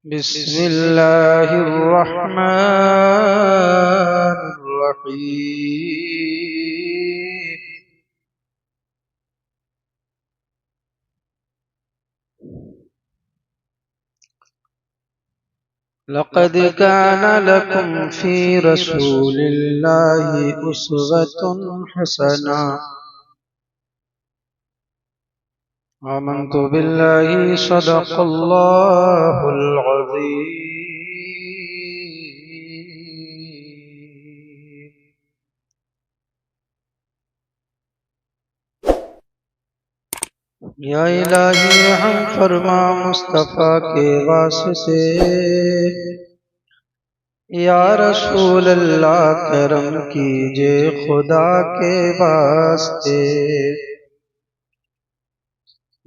बिस्मिल्लाहिर्रहमानिर्रहीम। लक़द कान लकुम फ़ी रसूलिल्लाहि उस्वतुन हसना। आमन्तु बिल्लाहि सदक़ल्लाहुल अज़ीम। या इलाही रहम फरमा मुस्तफ़ा के वास्ते, या रसूल अल्लाह करम कीजिए खुदा के वास्ते।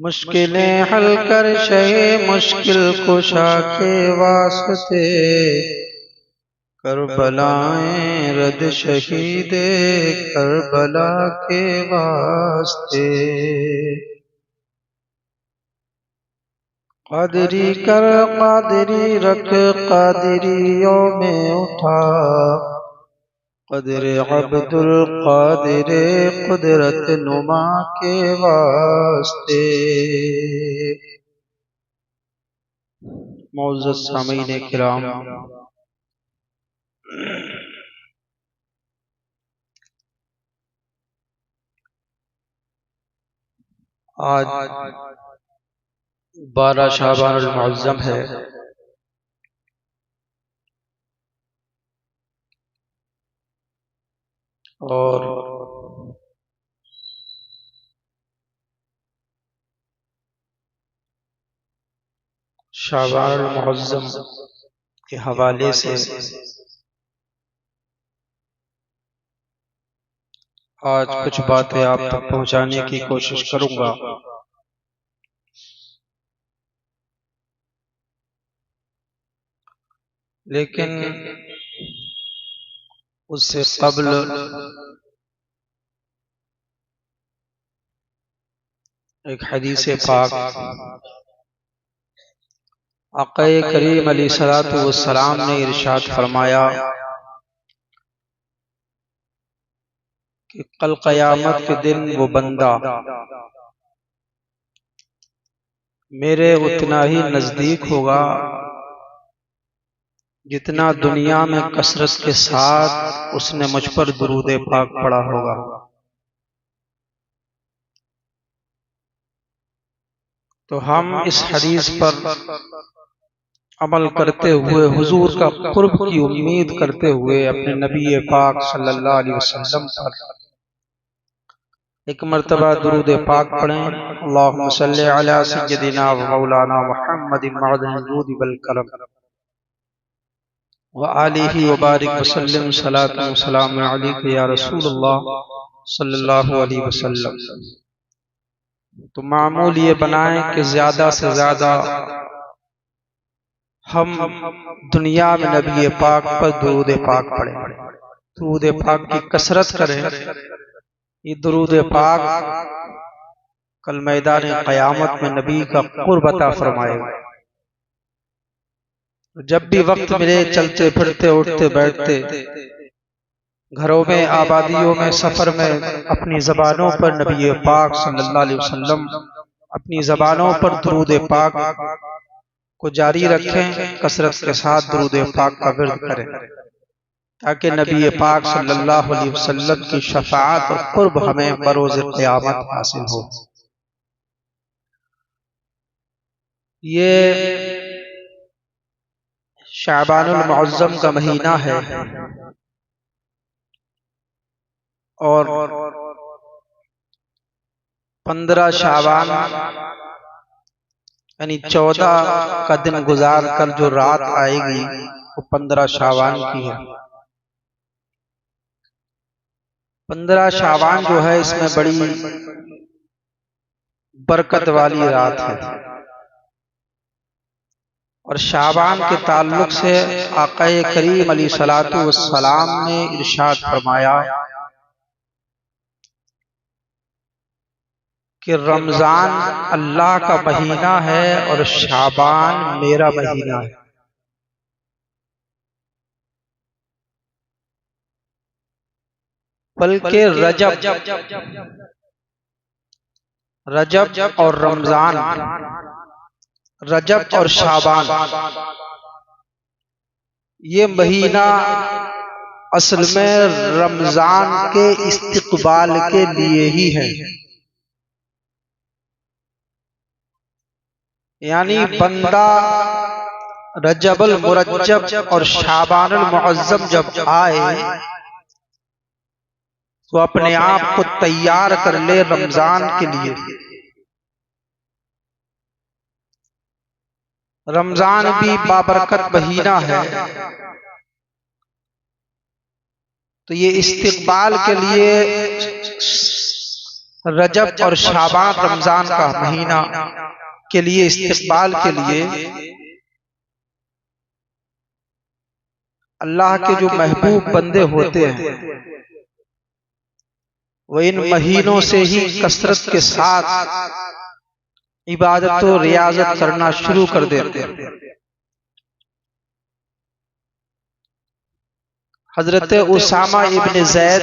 मुश्किलें हल कर शहे मुश्किल कुशा के वास्ते, करबलाएं रद शहीदे करबला के वास्ते। कादरी कर कादरी रख कादरियों में उठा, क़द्र अब्दुल क़ादिर कुदरत नुमा के वास्ते। मौजूद सामीन किराम, आज 12 शाबान अल मुअज़्ज़म है और शाबान अल मुअज़्ज़म के हवाले से आज कुछ बातें आप तक पहुंचाने की कोशिश करूंगा। लेकिन उससे कबल एक हदीस पाक आक़ाए करीम अलैहिस्सलातु वस्सलाम ने इरशाद फरमाया कि कल क़यामत के दिन वो बंदा मेरे उतना ही नजदीक होगा जितना दुनिया में कसरत के साथ उसने मुझ पर दुरूद पाक पढ़ा होगा। तो हम इस हदीस पर अमल करते हुए हुजूर का कुर्ब की उम्मीद करते हुए अपने नबी पाक सल्लल्लाहु अलैहि वसल्लम पर एक मर्तबा दुरूद पाक पढ़ें। अल्लाहुम्मा सल्लि अला सय्यदिना व मौलाना मुहम्मदिन मअदनिल जूदि वल करम व आलिहि व बारिक व सल्लिम सलातन व सलाम अलैका या रसूलल्लाह सल्लल्लाहु अलैहि वसल्लम। तो मामूल ये बनाएं कि ज्यादा से ज्यादा हम दुनिया में नबी पाक पर दुरूद पाक पढ़ें, दुरूद पाक की कसरत करें। ये दुरूद पाक कल मैदान क़यामत में नबी का कुर्ब अता फरमाएगा। जब भी वक्त मिले चलते फिरते उठते बैठते घरों में आबादियों में सफर में अपनी जबानों पर नबी पाक सल्लल्लाहु अलैहि वसल्लम अपनी जबानों पर दुरूद पाक को जारी रखें, कसरत के साथ दुरूद पाक का विर्द करें ताकि नबी पाक सल्लल्लाहु अलैहि वसल्लम की शफाअत और कुर्ब हमें बरोज़ क़यामत हासिल हो। ये शाबानुल मुअज़्ज़म का महीना है और 15 शाबान यानी 14 का दिन गुजार कर जो रात आएगी वो 15 शाबान की है। 15 शाबान जो है इसमें बड़ी बरकत वाली रात है और शाबान के ताल्लुक से आक़ाए करीम अलैहिस्सलातु वस्सलाम ने इरशाद फरमाया कि रमजान अल्लाह का महीना है और शाबान मेरा महीना है। बल्कि रजब और रमजान, रजब और शाबान, ये महीना असल में रमजान के इस्तिकबाल के लिए ही है। यानी बंदा रजबुल मुरज्जब और शाबानुल मुअज्जम जब आए तो अपने आप को तैयार कर ले रमजान के लिए। रमजान भी बाबरकत महीना है, तो ये इस्तिकबाल के लिए रजब और शाबान, रमजान का महीना के लिए, इस्तिकबाल के लिए अल्लाह के जो महबूब बंदे होते हैं वो इन महीनों से ही कसरत के साथ इबादत और रियाजत करना शुरू कर देते हैं। हजरत उसामा इब्न ज़ैद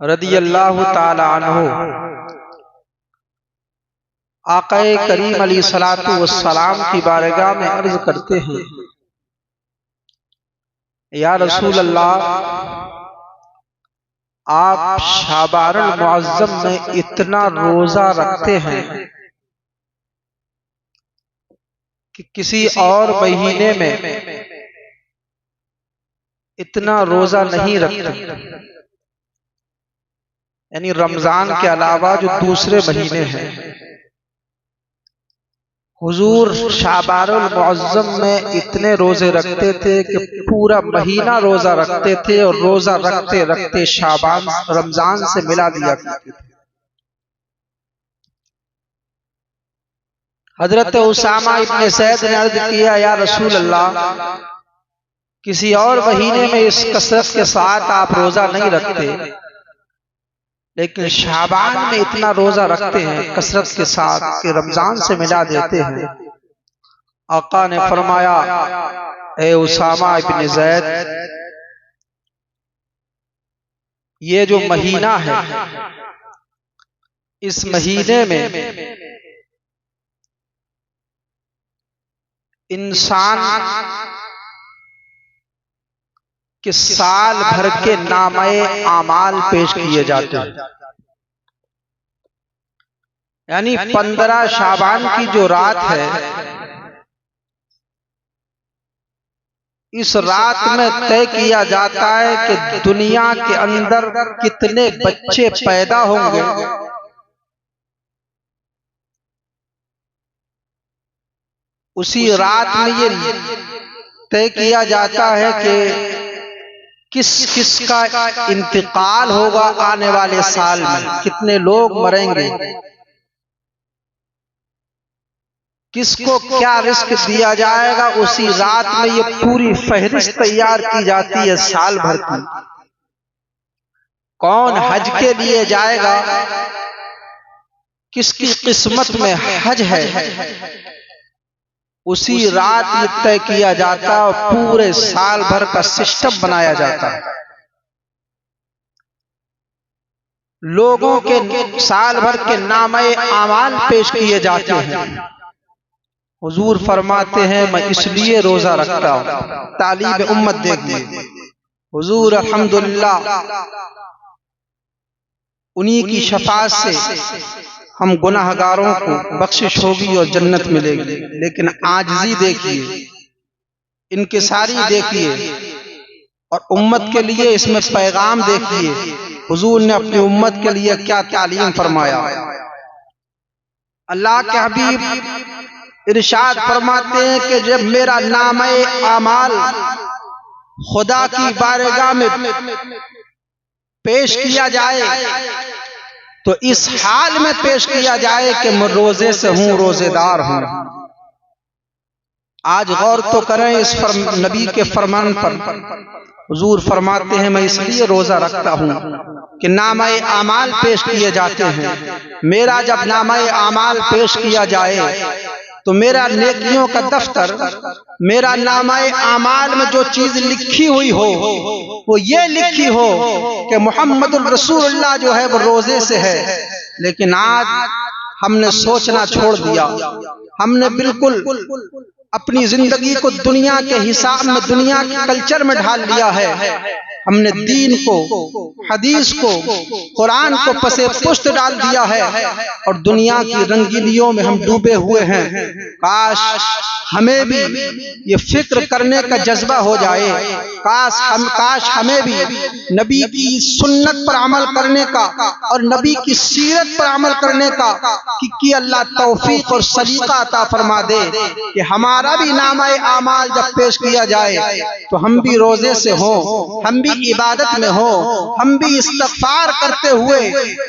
रदियल्लाहु ताला अन्हु आक़ाए करीम अलैहिस्सलातु वस्सलाम की बारगाह में अर्ज करते हैं, या रसूल अल्लाह, आप शाबानुल मुअज्जम में इतना रोजा रखते हैं कि किसी और महीने में इतना रोजा नहीं रखते। यानी रमजान के अलावा जो दूसरे महीने हैं, हुजूर शाबानुल मुअज्जम में इतने रोजे रखते थे कि पूरा महीना रोजा रखते थे और रोजा रखते रखते शाबान रमजान से मिला दिया करते थे। हजरत उसामा इब्न ज़ैद ने अर्ज किया, या रसूल अल्लाह, किसी और महीने में इस कसरत के साथ आप रोजा नहीं रखते, लेकिन शाबान में इतना रोजा रखते हैं कसरत के साथ कि रमजान से मिला देते हैं। आका ने फरमाया, ए उसामा इब्न ज़ैद, ये जो महीना है, इस महीने में इंसान कि साल भर के नामे आमाल पेश किए जाते हैं। यानी 15 शाबान की जो रात है, इस रात में तय किया जाता है कि दुनिया के अंदर कितने बच्चे पैदा होंगे। उसी रात में ये तय किया जाता है कि किस का इंतकाल होगा आने वाले साल में, कितने लोग मरेंगे, किसको क्या रिस्क दिया जाएगा। उसी रात में ये पूरी फहरिस्त तैयार की जाती है साल भर की। कौन हज के लिए जाएगा, किसकी किस्मत में हज है, उसी रात ये तय किया जाता और पूरे साल भर का सिस्टम बनाया जाता है। लोगों के साल भर के नामे आमाल पेश किए जाते हैं। हुजूर फरमाते हैं, मैं इसलिए रोजा रखता हूं, तालीब उम्मत देखिए, हुजूर अल्हम्दुलिल्लाह उन्हीं की शफाअत से हम गुनाहगारों को बख्शिश होगी और जन्नत मिलेगी। लेकिन आजिज़ी देखिए, इनकिसारी देखिए, और उम्मत के लिए इसमें पैगाम देखिए। हुजूर ने अपनी उम्मत के लिए क्या तालीम फरमाया। अल्लाह के हबीब इरशाद फरमाते हैं कि जब मेरा नामे आमाल खुदा की बारगाह में पेश किया जाए तो इस हाल में पेश किया जाए कि मैं रोजे से हूं, रोजेदार हूं। आज गौर तो करें इस नबी के फरमान पर। हुजूर फरमाते हैं, मैं इसलिए रोजा रखता हूं कि नामे आमाल पेश किए जाते हैं। मेरा जब नामे आमाल पेश किया जाए तो मेरा नेकियों का दफ्तर, मेरा नामाए आमाल में जो चीज लिखी हुई हो वो ये लिखी हो कि मोहम्मदुर रसूलुल्लाह जो है वो रोजे से है। लेकिन आज हमने सोचना छोड़ दिया, हमने बिल्कुल अपनी जिंदगी को दुनिया के हिसाब में, दुनिया के कल्चर में ढाल लिया है। हमने दीन को, हदीस को, कुरान को पसे पुष्ट डाल दिया है और दुनिया की रंगीनियों में हम डूबे हुए हैं। काश हमें भी ये फिक्र करने का जज्बा हो जाए, काश हमें भी नबी की सुन्नत पर अमल करने का और नबी की सीरत पर अमल करने का कि अल्लाह तौफीक और सलीका अता फरमा दे कि हमारा भी नामाए आमाल जब पेश किया जाए तो हम भी रोजे से हो, हम भी इबादत में हो, हम भी इस्तगफार करते हुए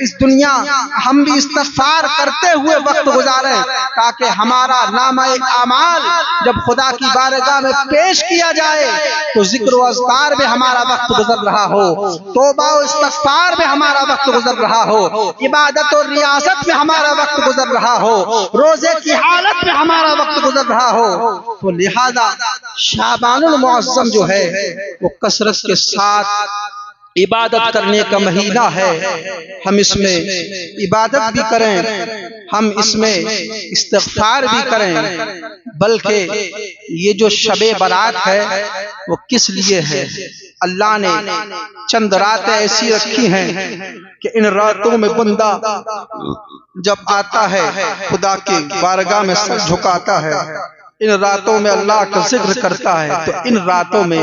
इस दुनिया, हम भी इस्तगफार करते हुए वक्त गुजारें, ताकि हमारा नामाए आमाल जब खुदा की बारगाह में पेश किया जाए तो जिक्र व अज़कार में हमारा वक्त गुजर रहा हो, तौबा और इस्तगफार में हमारा वक्त गुजर रहा हो, इबादत और रियासत में हमारा वक्त गुजर रहा हो, रोजे की हालत में हमारा वक्त गुजर रहा हो। तो लिहाजा शाबानुल मुअज़्ज़म जो है वो कसरत के साथ इबादत करने का महीना है। हम इसमें इबादत भी करें, हम इसमें इस्तिग़फ़ार भी करें, बल्कि ये जो शबे बारात है वो किस लिए है? अल्लाह ने चंद रातें ऐसी रखी हैं कि इन रातों में बंदा जब आता है खुदा की बारगाह में सर झुकाता है, इन रातों में अल्लाह का जिक्र करता है, तो इन रातों में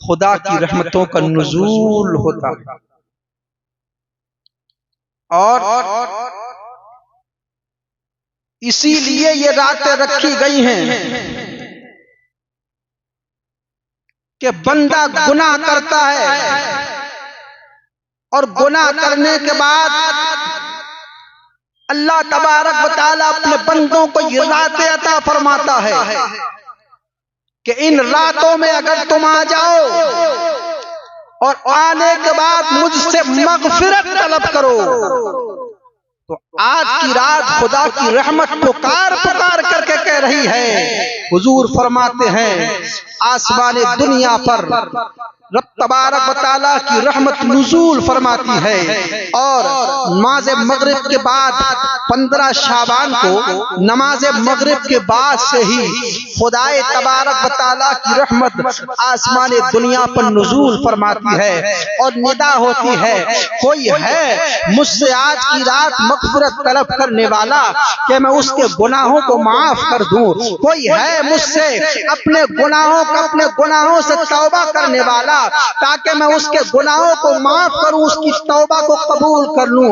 खुदा की रहमतों का नुज़ूल होता है। और इसीलिए ये रातें रखी गई हैं कि बंदा गुनाह करता है और गुनाह करने के बाद अल्लाह तबारक व तआला अपने बंदों को ये रातें अता फरमाता है कि इन रातों में अगर तुम आ जाओ और आने के बाद मुझसे मग़फ़िरत तलब करो, तो आज की रात खुदा की रहमत पुकार पुकार करके कह रही है। हुजूर फरमाते हैं आसमाने दुनिया पर रब तबारक व तआला की रहमत नुज़ूल फरमाती है और नमाज मगरिब के बाद 15 शाबान को, नमाज मगरिब के बाद से ही खुदाए तबारक व तआला की रहमत आसमाने दुनिया पर नुज़ूल फरमाती है और निदा होती है, कोई है मुझसे आज की रात मग़फ़िरत तलब करने वाला कि मैं उसके गुनाहों को माफ कर दूं, कोई है मुझसे अपने गुनाहों से तौबा करने वाला ताकि मैं उसके गुनाहों को माफ करूं, उसकी तौबा को कबूल कर लूं।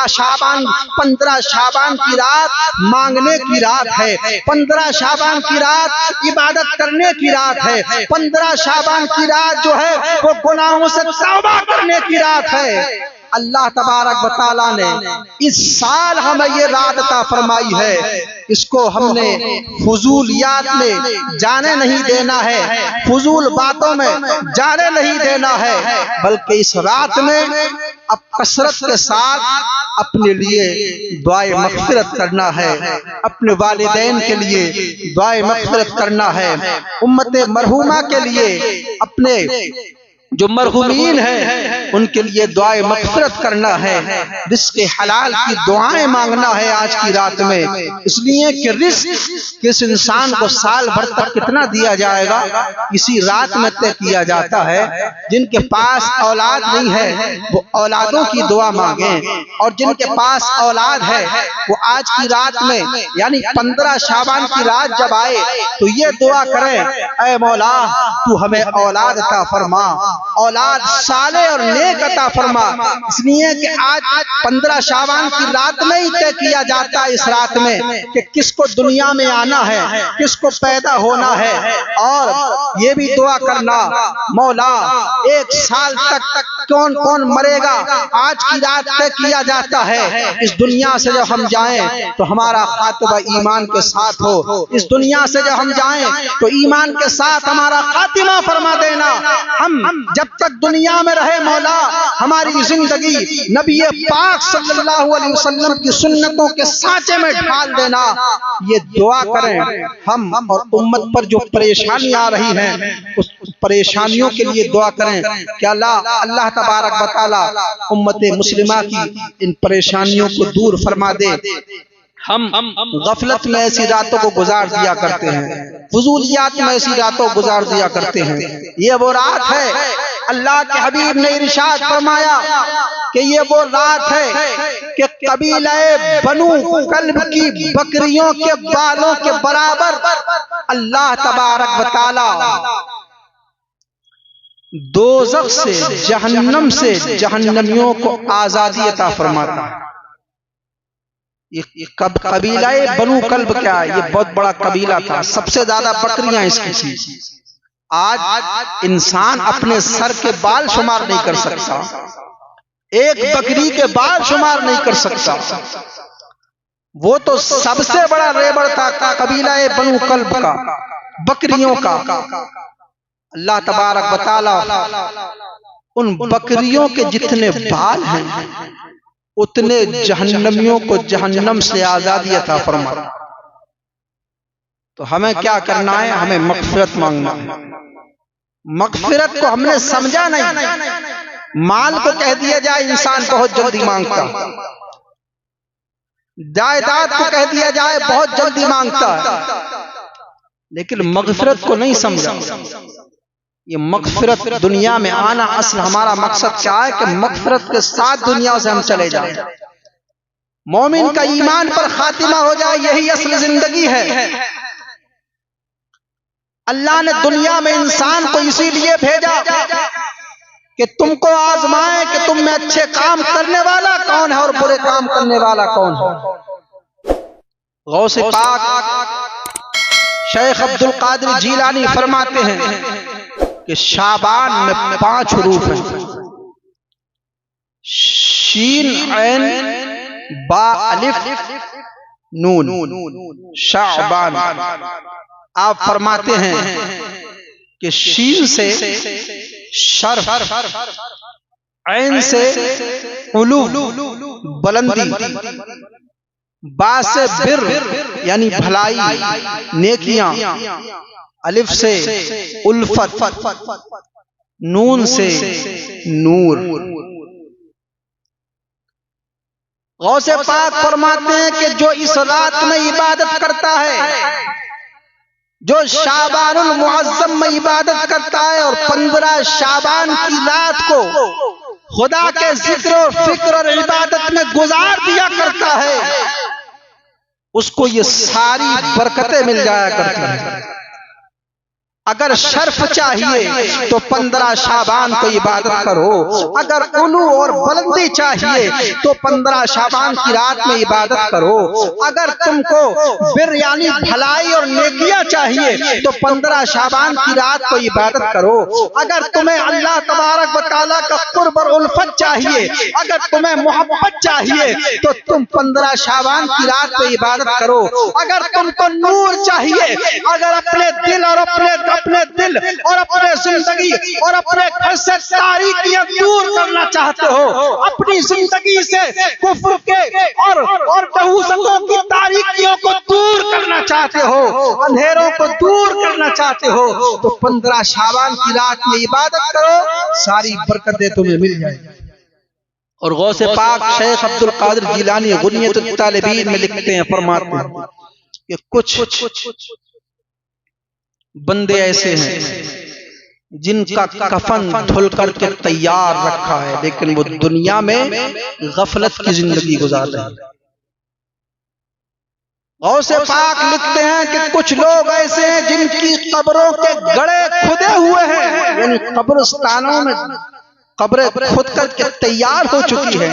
शाबान 15 शाबान की रात मांगने की रात है, 15 शाबान की रात इबादत करने की रात है, 15 शाबान की रात जो है वो गुनाहों से तौबा करने की रात है। अल्लाह तबारक व तआला ने इस साल हमें ये रात अता फरमाई है, इसको हमने फुजूलियात में जाने नहीं देना है, फुजूल बातों में जाने नहीं देना है, बल्कि इस रात में अब कसरत के साथ अपने लिए दुआए मग़फ़िरत करना है, अपने वालिदैन के लिए दुआए मग़फ़िरत करना है, उम्मत मरहूमा के लिए, अपने जो मरहूमीन हैं उनके लिए दुआए मग़फ़िरत करना है, रिज़्क़ हलाल की दुआएं मांगना है आज की रात में। इसलिए कि रिज़्क़ किस इंसान को साल भर तक कितना दिया जाएगा इसी रात में तय किया जाता है। जिनके पास औलाद नहीं है वो औलादों की दुआ मांगे, और जिनके पास औलाद है वो आज की रात में यानी 15 शाबान की रात जब आए तो ये दुआ करें, ऐ मौला तू हमें औलाद अता फरमा, औलाद साले और नेक अता फरमा। इसलिए कि आज 15 शाबान की रात में ही तय किया जाता है इस रात में कि किसको दुनिया में आना है, किसको पैदा होना है, और ये भी दुआ करना मौला 1 साल तक कौन कौन मरेगा आज की रात तय किया जाता है। इस दुनिया से जब हम जाएं तो हमारा खातिमा ईमान के साथ हो। इस दुनिया से जब हम जाएं तो ईमान के साथ हमारा खातिमा फरमा देना। हम जब तक दुनिया में रहे मौला हमारी जिंदगी नबी पाक सल्लल्लाहु अलैहि वसल्लम की सुन्नतों के सांचे में ढाल देना। ये दुआ करें हम और उम्मत पर जो परेशानी आ रही है उस परेशानियों के लिए दुआ करें कि अल्लाह तबारक व तआला उम्मत मुस्लिमा की इन परेशानियों को दूर फरमा दे। हम गफलत में ऐसी रातों को गुजार दिया करते हैं, फजूलियात में ऐसी रातों को गुजार दिया करते हैं। ये वो रात है अल्लाह के हबीब ने इरशाद फरमाया कि ये वो रात है कि कबीला बनु कल्ब की बकरियों के बालों के बराबर अल्लाह तबारक व तआला दोज़ख से जहन्नम से जहन्नमियों को आजादी अता फरमाता है। ये कबीला बनु कल्ब क्या है? ये बहुत बड़ा कबीला था, सबसे ज्यादा बकरियां इसकी थी। आज इंसान अपने सर के बाल शुमार नहीं कर सकता, एक बकरी के बाल शुमार नहीं कर सकता। वो तो सबसे बड़ा रेबड़ था कबीला बनु कल्ब का, बकरियों का। अल्लाह तबारक व तआला उन बकरियों के जितने बाल हैं उतने जहन्नमियों को जहन्नम से आजादी अता फरमा। तो हमें क्या करना है? हमें मगफिरत मांगना है। मगफिरत को हमने समझा नहीं। माल को कह दिया जाए इंसान बहुत जल्दी मांगता, जायदाद को कह दिया जाए बहुत जल्दी मांगता है, लेकिन मगफिरत को नहीं समझा। ये मगफिरत दुनिया में आना असल हमारा मकसद क्या है कि मगफिरत के साथ दुनिया से हम चले जाएं, मोमिन का ईमान पर खातिमा हो जाए, यही असल जिंदगी है। अल्लाह ने दुनिया में इंसान को इसीलिए भेजा कि तुमको आजमाए कि तुम में अच्छे काम करने वाला कौन है और बुरे काम करने वाला कौन है। गौसे पाक शेख अब्दुल कादिर जीलानी फरमाते हैं कि शाबान में 5 हरूफ हैं, शीन ऐन बा अलिफ नून। शाबान आप फरमाते हैं कि शीन से शर्फ, ऐन से उलू बुलंदी, बा से बिर यानी भलाई नेकियां, अलिफ से उल्फत, नून से नूर। गौसे पाक फरमाते हैं कि जो इस रात में इबादत करता है, जो शाबानुल मुअज्जम में इबादत करता है और 15 शाबान की रात को खुदा के जिक्र और फिक्र और इबादत में गुजार दिया करता है, उसको ये सारी बरकतें मिल जाया करती हैं। अगर शर्फ चाहिए तो 15 शाबान को इबादत करो, अगर उलू और बुलंदी चाहिए तो 15 शाबान की रात में इबादत करो, अगर तुमको बिर यानी भलाई और नेकियां चाहिए तो 15 शाबान की रात को इबादत करो, अगर तुम्हें अल्लाह तबारक व तआला का कुर्ब और उल्फत चाहिए, अगर तुम्हें मोहब्बत चाहिए तो तुम 15 शाबान की रात को इबादत करो, अगर तुमको नूर चाहिए, अगर अपने दिल और अपने दिल और अपने जिंदगी और अपने घर से तारीकियां दूर करना चाहते हो, अपनी जिंदगी से कुफ्र के और बहुसतों की तारीकियों को दूर करना चाहते हो, अंधेरों को दूर करना चाहते हो, तो 15 शाबान की रात में इबादत करो, सारी बरकतें तुम्हें मिल जाएंगी। और गौसे पाक शेख अब्दुल कादिर जीलानी गुनियतुत तालिबीन में लिखते हैं, फरमाते हैं कि कुछ बंदे ऐसे हैं जिनका कफन धुल करके तैयार रखा है, लेकिन वो दुनिया में गफलत की जिंदगी गुजार रहे हैं। गौसे पाक लिखते हैं कि कुछ लोग ऐसे हैं जिनकी कब्रों के गड़े खुदे हुए हैं, यानी कब्रिस्तानों में कब्रें खुद करके तैयार हो चुकी है,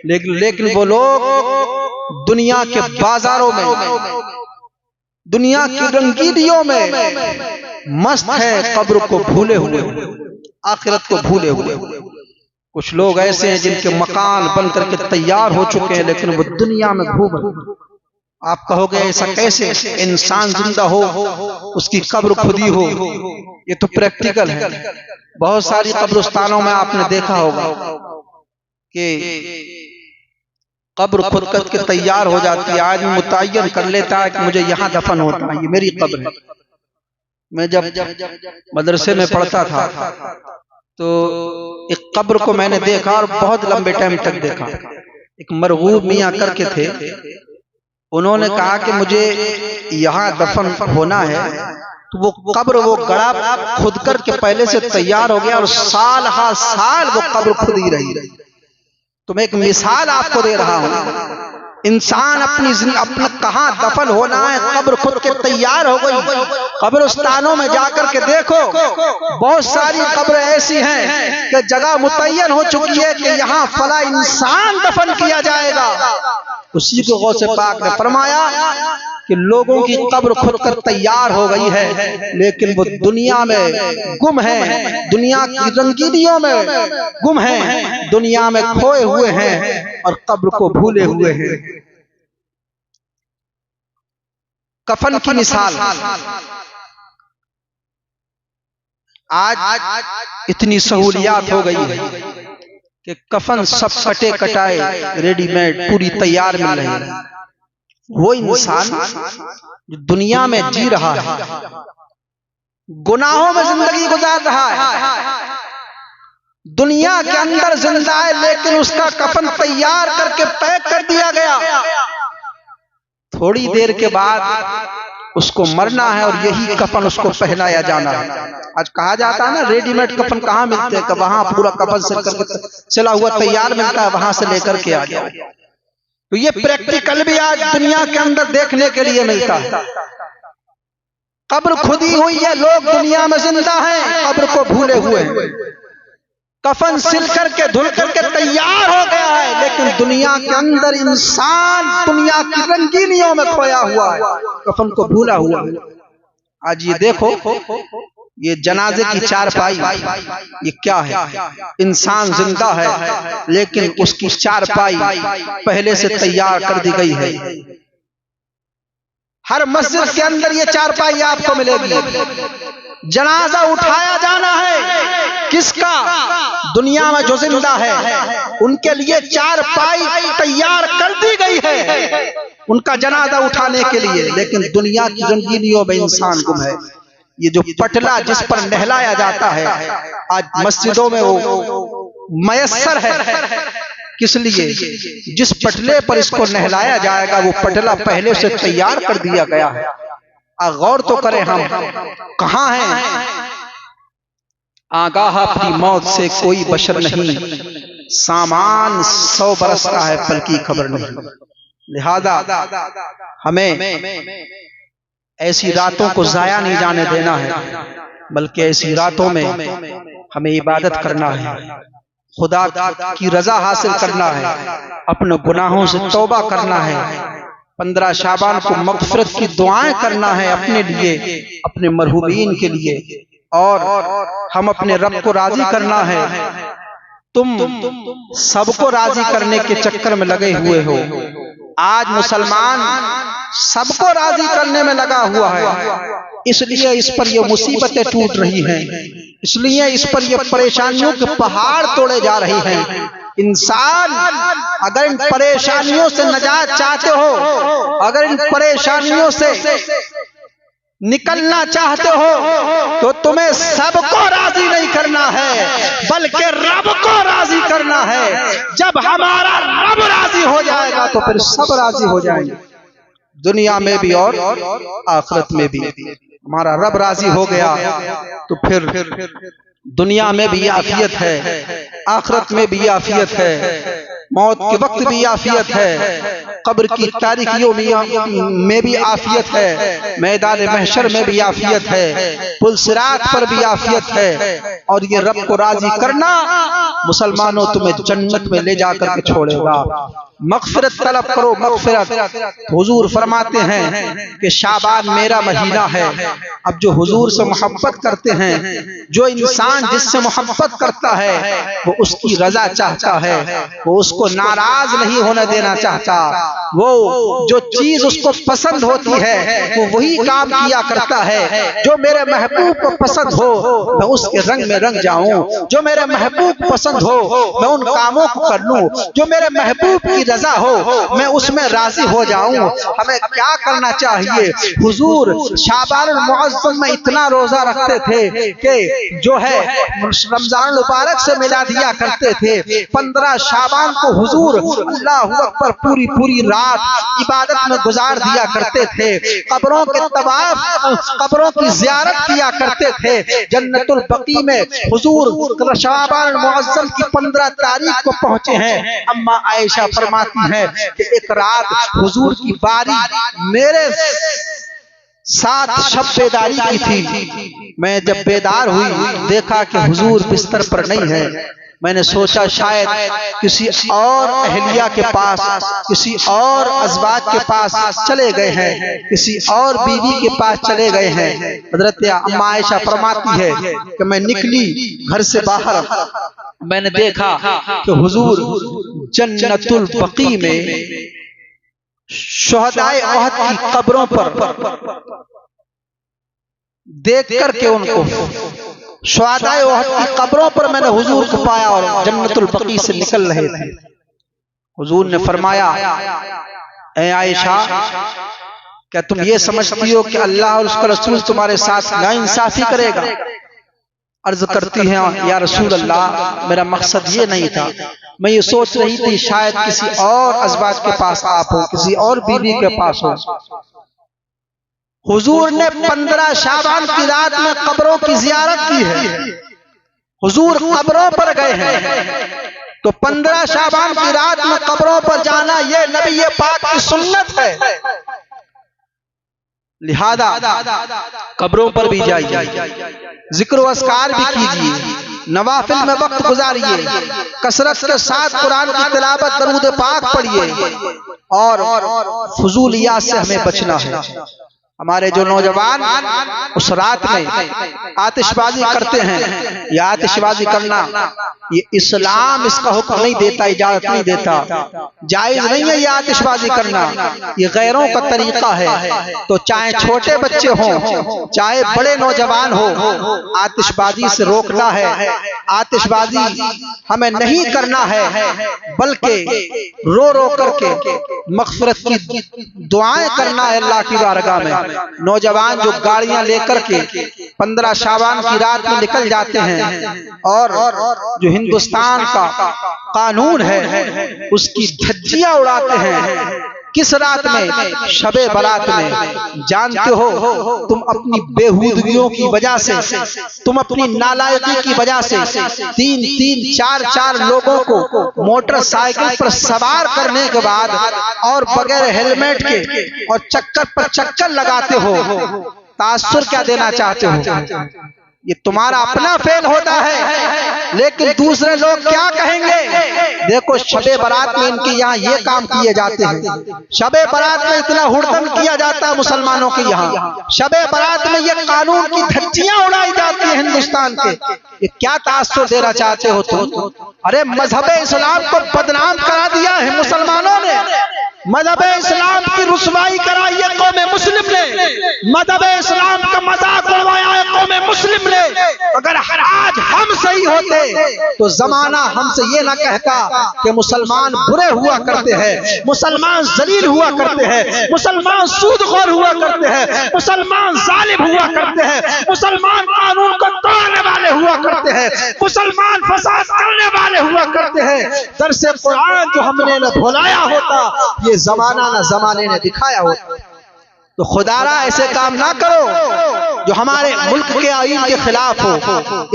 लेकिन वो लोग दुनिया के बाजारों में, दुनिया की रंगीनियों में मस्त है, कब्र को भूले हुए, आखिरत को भूले हुए। कुछ लोग ऐसे हैं जिनके मकान बन करके तैयार हो चुके हैं, लेकिन वो दुनिया में घूम रहे। आप कहोगे ऐसा कैसे? इंसान जिंदा हो, उसकी कब्र खुदी हो, ये तो प्रैक्टिकल है। बहुत सारी कब्रिस्तानों में आपने देखा होगा कि कब्र खुद करके तैयार हो जाती है। आदमी मुतय्यन कर लेता है कि मुझे यहाँ दफन होता है, ये मेरी कब्र है। मैं जब मदरसे में पढ़ता था तो एक कब्र को मैंने देखा और बहुत लंबे टाइम तक देखा। एक मरगूब मियाँ करके थे, उन्होंने कहा कि मुझे यहाँ दफन होना है, तो वो कब्र वो गड़ा खुद करके पहले से तैयार हो गया और साल हा साल वो कब्र खुद ही रही। तो मैं एक मिसाल आपको दे रहा हूँ। इंसान अपना कहाँ दफन होना है, कब्र खुद के तैयार हो गई। कब्रिस्तानों में जाकर के देखो, बहुत सारी कब्र ऐसी हैं कि जगह मुतय्यन हो चुकी है कि यहाँ फला इंसान दफन किया जाएगा। उसी को गौसे पाक ने फरमाया कि लोगों की कब्र खुद कर तैयार हो गई है, लेकिन वो दुनिया में गुम है, दुनिया की रंगीनियों में गुम है, दुनिया में खोए हुए हैं और कब्र को भूले हुए हैं। कफन की मिसाल, आज इतनी सहूलियात हो गई है कि कफन सब कटे कटाए रेडीमेड पूरी तैयार मिल रही है। वो इंसान जो दुनिया में जी रहा है, गुनाहों में जिंदगी गुजार रहा है, दुनिया के अंदर जिंदा है, लेकिन उसका कफन तैयार करके पैक कर दिया गया। थोड़ी देर के बाद उसको मरना है और यही कफन उसको पहनाया जाना है। आज कहा जाता है ना, रेडीमेड कफन कहाँ मिलते हैं? वहां पूरा कफन सिल करके सिला हुआ तैयार मिलता है, वहां से लेकर के आ जाओ। तो ये प्रैक्टिकल भी आज दुनिया के अंदर देखने के लिए मिलता है। कब्र खुदी हुई है, लोग दुनिया में जिंदा हैं, कब्र को भूले हुए हैं। कफन सिल करके धुल करके तैयार हो गया है, लेकिन दुनिया के अंदर इंसान दुनिया की रंगीनियों में खोया हुआ है, कफन को भूला हुआ है। आज ये देखो, ये जनाजे की चारपाई, ये क्या है? इंसान जिंदा है, लेकिन उसकी चारपाई पहले से तैयार कर दी गई है। हर मस्जिद के अंदर ये चारपाई आपको मिलेगी। जनाजा उठाया जाना है किसका? दुनिया में जो जिंदा है, उनके लिए चारपाई तैयार कर दी गई है उनका जनाजा उठाने के लिए, लेकिन दुनिया की रंगीनियों में इंसान गुम है। ये जो पटला जिस पर नहलाया जाता है, आज मस्जिदों में वो मयस्सर है। किस लिए? जिस पटले पर इसको नहलाया जाएगा वो पटला पहले से तैयार कर दिया गया है। गौर तो करें, हम कहाँ हैं? आगाह अपनी मौत से कोई बशर नहीं, सामान 100 बरस का है फल की खबर नहीं। लिहाजा हमें ऐसी रातों को जाया नहीं जाने देना है, बल्कि ऐसी रातों में हमें इबादत करना है, खुदा की रजा हासिल करना है, अपने गुनाहों से तौबा करना है, 15 शाबान को मग़फ़िरत की दुआएं करना है अपने लिए, अपने मरहूमीन के लिए, और हम अपने रब को राजी करना है। तुम सबको राजी करने के चक्कर में लगे हुए हो। आज मुसलमान सबको राजी करने में लगा हुआ है, इसलिए इस पर ये मुसीबतें टूट रही हैं, इसलिए इस पर ये परेशानियों के पहाड़ तोड़े जा रहे हैं। इंसान अगर इन परेशानियों से निजात चाहते हो, अगर इन परेशानियों से निकलना चाहते हो, तो तुम्हें सबको राजी नहीं करना है, बल्कि रब को राजी करना है। जब हमारा रब राजी हो जाएगा तो फिर सब राजी हो जाएंगे, दुनिया में भी और आखिरत में भी। हमारा रब राजी हो गया तो फिर दुनिया में भी आफियत है, आखिरत में भी आफियत है, मौत के वक्त भी आफियत है, कब्र की तारीकियों में भी आफियत है, मैदान महशर में भी आफियत है, पुल सिरात पर भी आफियत है। और ये रब को राजी करना मुसलमानों तुम्हें जन्नत में ले जाकर के छोड़ेगा। मग़फ़िरत तलब करो, मग़फ़िरत। हुजूर फरमाते हैं कि शाबान मेरा महीना है। अब जो हुजूर से मोहब्बत करते हैं, जो इंसान जिससे मोहब्बत करता है वो उसकी रजा चाहता है, वो उसको नाराज नहीं होने देना चाहता। वो जो चीज उसको पसंद होती है वो वही काम किया करता है। जो मेरे महबूब को पसंद हो मैं उसके रंग में रंग जाऊं, जो मेरे महबूब पसंद हो मैं उन कामों को कर लूं, जो मेरे महबूब की रजा हो मैं उसमें राजी हो जाऊं। हमें क्या करना चाहिए? हुजूर शाबान मुअज़्ज़म में इतना रोजा रखते थे कि जो है रमजान मुबारक से मिला दिया करते थे। 15 शाबान को हुजूर अल्लाहु अकबर पूरी पूरी रात इबादत में गुजार दिया करते थे। कब्रों के तवाफ, कब्रों की ज़ियारत किया करते थे। जन्नतुल बकी में हुजूर शाबान मुअज़्ज़म की 15 तारीख को पहुंचे हैं। अम्मा आयशा फरमाती है कि एक रात हुजूर की बारी मेरे साथ शब बेदारी की थी। मैं जब बेदार हुई देखा कि हुजूर बिस्तर पर नहीं है। मैंने सोचा शायद किसी और अहलिया के पास, किसी और अज़वाज के पास चले गए हैं, किसी और बीवी के पास चले गए हैं। हज़रत अम्मा आयशा फरमाती है कि मैं निकली घर से बाहर, मैंने देखा कि हुजूर जन्नतुल बकी में शुहदाए उहद की कब्रों पर देख करके उनको शुहदाए उहद की कब्रों पर मैंने हुजूर को पाया और जन्नतुल बकी से निकल रहे थे। हुजूर ने फरमाया, ऐ आयशा क्या तुम ये समझती हो कि अल्लाह और उसका रसूल तुम्हारे साथ नाइंसाफी करेगा? अर्ज करती है, या रसूल अल्लाह मेरा मकसद ये नहीं था, मैं ये सोच रही थी शायद किसी और अज़वाज के पास आप हो, किसी और बीवी के पास हो। हुजूर ने 15 शाबान की रात में कब्रों की ज़ियारत की है। हुजूर कब्रों पर गए हैं तो 15 शाबान की रात में कब्रों पर जाना ये नबी पाक की सुन्नत है। लिहाजा कब्रों पर भी जाइए, जिक्र व अस्कार भी कीजिए, नवाफिल में वक्त गुजारिए, कसरत के साथ कुरान की तिलावत, दरूद पाक पढ़िए और फजूलियात से हमें बचना है। हमारे जो नौजवान उस रात में आतिशबाजी करते हैं, यह आतिशबाजी करना ये इस्लाम इसका हुक्म नहीं देता, इजाजत नहीं देता, जायज नहीं है ये आतिशबाजी करना, ये गैरों का तरीका है। तो चाहे छोटे बच्चे हों चाहे बड़े नौजवान हो, आतिशबाजी से रोकना है। आतिशबाजी हमें नहीं करना है, बल्कि रो रो करके मग़फ़िरत की दुआएं करना है अल्लाह की बारगाह में। नौजवान जो गाड़ियां लेकर के 15 शाबान की रात में निकल जाते हैं और जो हिंदुस्तान का कानून है उसकी धज्जियां उड़ाते हैं। किस रात में? शबे बारात में। जानते हो तुम अपनी बेहूदगियों की वजह से, तुम अपनी नालायकी की वजह से 3-3, 4-4 लोगों को मोटरसाइकिल पर सवार करने के बाद और बगैर हेलमेट के और चक्कर पर चक्कर लगाते हो। तासुर क्या देना चाहते हो? ये तुम्हारा अपना फेल होता है, लेकिन दूसरे लोग क्या कहेंगे? देखो शबे बारात में इनके यहाँ ये काम किए जाते हैं, शबे बारात में इतना हुड़दंग किया जाता है मुसलमानों के यहाँ, शबे बारात में ये कानून की धज्जियां उड़ाई जाती है हिंदुस्तान के। ये क्या तासुर देना चाहते हो तुम? अरे मजहब इस्लाम को बदनाम करा दिया है मुसलमानों ने, मजहब इस्लाम की रुसवाई कराई है कौम मुस्लिम ने, मजहब इस्लाम का मजाक उड़वाया है कौम मुस्लिम ने। अगर आज हम सही होते तो जमाना हमसे ये ना कहता कि मुसलमान बुरे हुआ करते हैं, मुसलमान जलील हुआ करते हैं, मुसलमान सूदखोर हुआ करते हैं, मुसलमान जालिम हुआ करते हैं, मुसलमान कानून को तोड़ने वाले हुआ करते हैं, मुसलमान फसाद करने वाले हुआ करते हैं। दरसे कुरान जो हमने न भुलाया होता ये जमाना न जमाने ने दिखाया होता। तो खुदारा ऐसे काम ना करो। जो हमारे मुल्क के आईन के खिलाफ हो।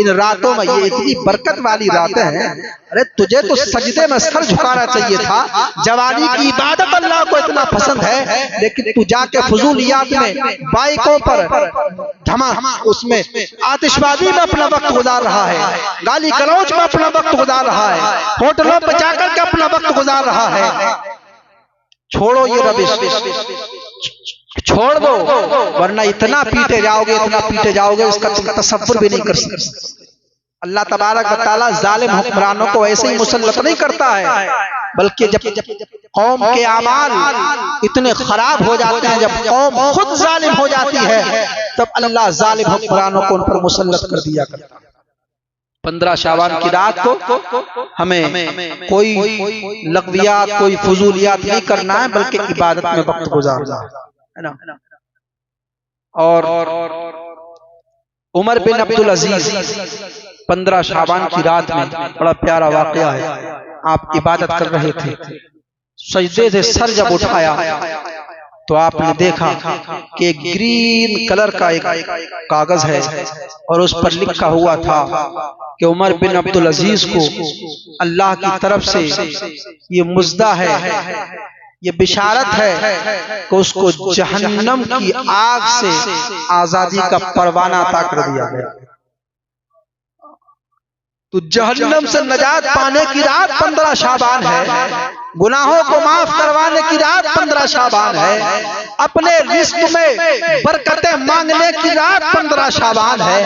इन रातों में, ये इतनी बरकत वाली रातें हैं, अरे तुझे तो सजदे में सर झुकाना चाहिए था। जवानी की इबादत अल्लाह को इतना पसंद है, लेकिन तू जाके फजूलियात में, बाइकों पर धमा, उसमें आतिशबाजी में अपना वक्त गुजार रहा है, गाली गलौज में अपना वक्त गुजार रहा है, होटलों पर जाकर के अपना वक्त गुजार रहा है। छोड़ो ये रविश, छोड़ दो, वरना इतना पीटे जाओगे, इतना पीटे जाओगे, इसका तसव्वुर भी नहीं कर सकते। अल्लाह तबारक व तआला जालिम हुक्मरानों को ऐसे ही मुसल्लत नहीं करता है, बल्कि जब कौम के आमाल इतने खराब हो जाते हैं, जब कौम खुद जालिम हो जाती है, तब अल्लाह जालिम हुक्मरानों को उन पर मुसल्लत कर दिया करता है। 15 शाबान की रात को हमें कोई लग़वियात, कोई फजूलियात नहीं करना है, बल्कि इबादत में वक्त गुजारना है ना। और उमर बिन अब्दुल अजीज 15 शाबान की रात में बड़ा प्यारा वाकया है। आप इबादत कर रहे थे, सजदे से सर जब उठाया तो आपने देखा कि एक ग्रीन कलर का एक कागज है और उस पर लिखा हुआ था कि उमर बिन अब्दुल अजीज को अल्लाह की तरफ से ये मुज़्दा है, ये बिशारत है कि उसको जहन्नम की आग से आजादी का परवाना अता कर दिया गया। तो जहन्नम से नजात पाने की रात 15 शाबान है, गुनाहों को माफ करवाने की रात 15 शाबान है, अपने रिस्क में बरकतें मांगने की रात 15 शाबान है,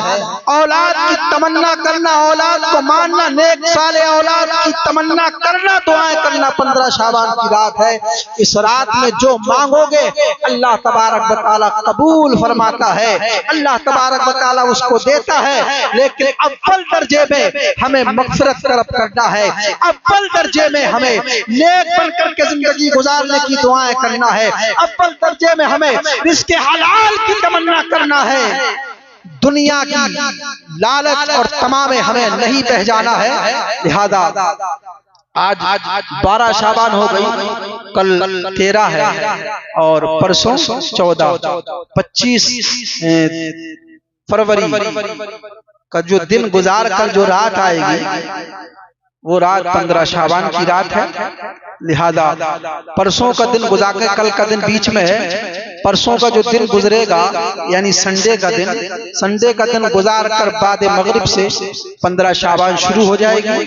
औलाद की तमन्ना करना, औलाद को मानना, नेक साले औलाद की तमन्ना करना, दुआएं करना 15 शाबान की रात है। इस रात में जो मांगोगे अल्लाह तबारक व तआला कबूल फरमाता है, अल्लाह तबारक व तआला उसको देता है। लेकिन अव्वल दर्जे में हमें मग़फ़िरत तलब करना है, अव्वल दर्जे में हमें नेक बनकर के जिंदगी गुजारने की दुआएं करना है, अव्वल दर्जे में हमें रिज़्क़ हलाल की तमन्ना करना है। दुनिया की लालच और तमामे हमें नहीं बह जाना है। लिहाजा आज 12 शाबान हो गई, कल 13 है और परसों 14, 25 फरवरी का जो दिन गुजार कर जो रात आएगी, वो रात 15 शाबान की रात है। लिहाजा परसों का दिन गुजार के, कल का दिन बीच में है, परसों का जो दिन गुजरेगा यानी संडे का दिन गुजार कर बाद मगरिब से 15 शाबान शुरू हो जाएगी।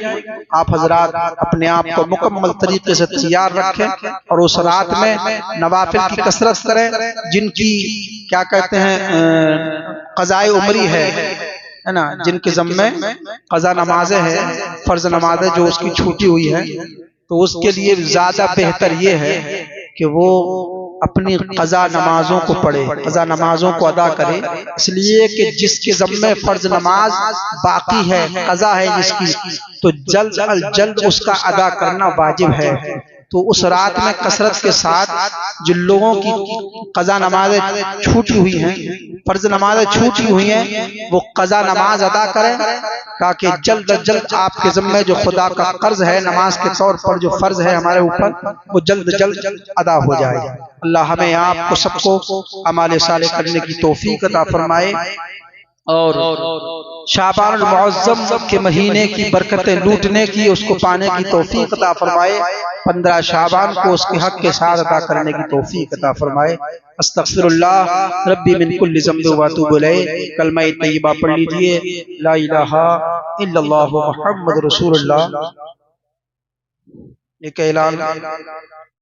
आप हजरात अपने आप को मुकम्मल तरीके से तैयार रखें और उस रात में नवाफिल की कसरत करें। जिनकी क्या कहते हैं क़ज़ाए उमरी है ना, जिनके ज़म्मे क़ज़ा नमाजें हैं, फर्ज नमाजें जो उसकी छूटी हुई है, तो उसके लिए ज्यादा बेहतर ये है कि वो अपनी क़ज़ा नमाजों को पढ़े, क़ज़ा नमाजों को अदा करे। इसलिए कि जिसके ज़म्मे फर्ज नमाज बाकी है, क़ज़ा है जिसकी, तो जल्द अज जल्द उसका अदा करना वाजिब है। तो उस रात में कसरत के साथ जिन लोगों की क़ज़ा नमाजें छूटी हुई हैं, फर्ज नमाजें छूटी हुई हैं, वो क़ज़ा नमाज अदा करें, ताकि जल्द अज जल्द आपके ज़म्मे जो खुदा का कर्ज है, नमाज के तौर पर जो फर्ज है हमारे ऊपर, वो जल्द जल्द अदा हो जाए। अल्लाह हमें आपको सबको अमाल साले करने की तौफीक अता फरमाए और शाबान मुअज़्ज़म के महीने की बरकतें लूटने की, उसको पाने की तौफीक अता फरमाए। 15 शाबान को उसके हक के साथ अदा करने की तौफीक अता फरमाए। अस्तग़फिरुल्लाह रब्बी मिन कुल्लि ज़ंबिन व अतूबु इलैह। कलमा तय्यबा पढ़ लीजिए, ला इलाहा इल्लल्लाह मुहम्मद रसूलुल्लाह। एक ऐलान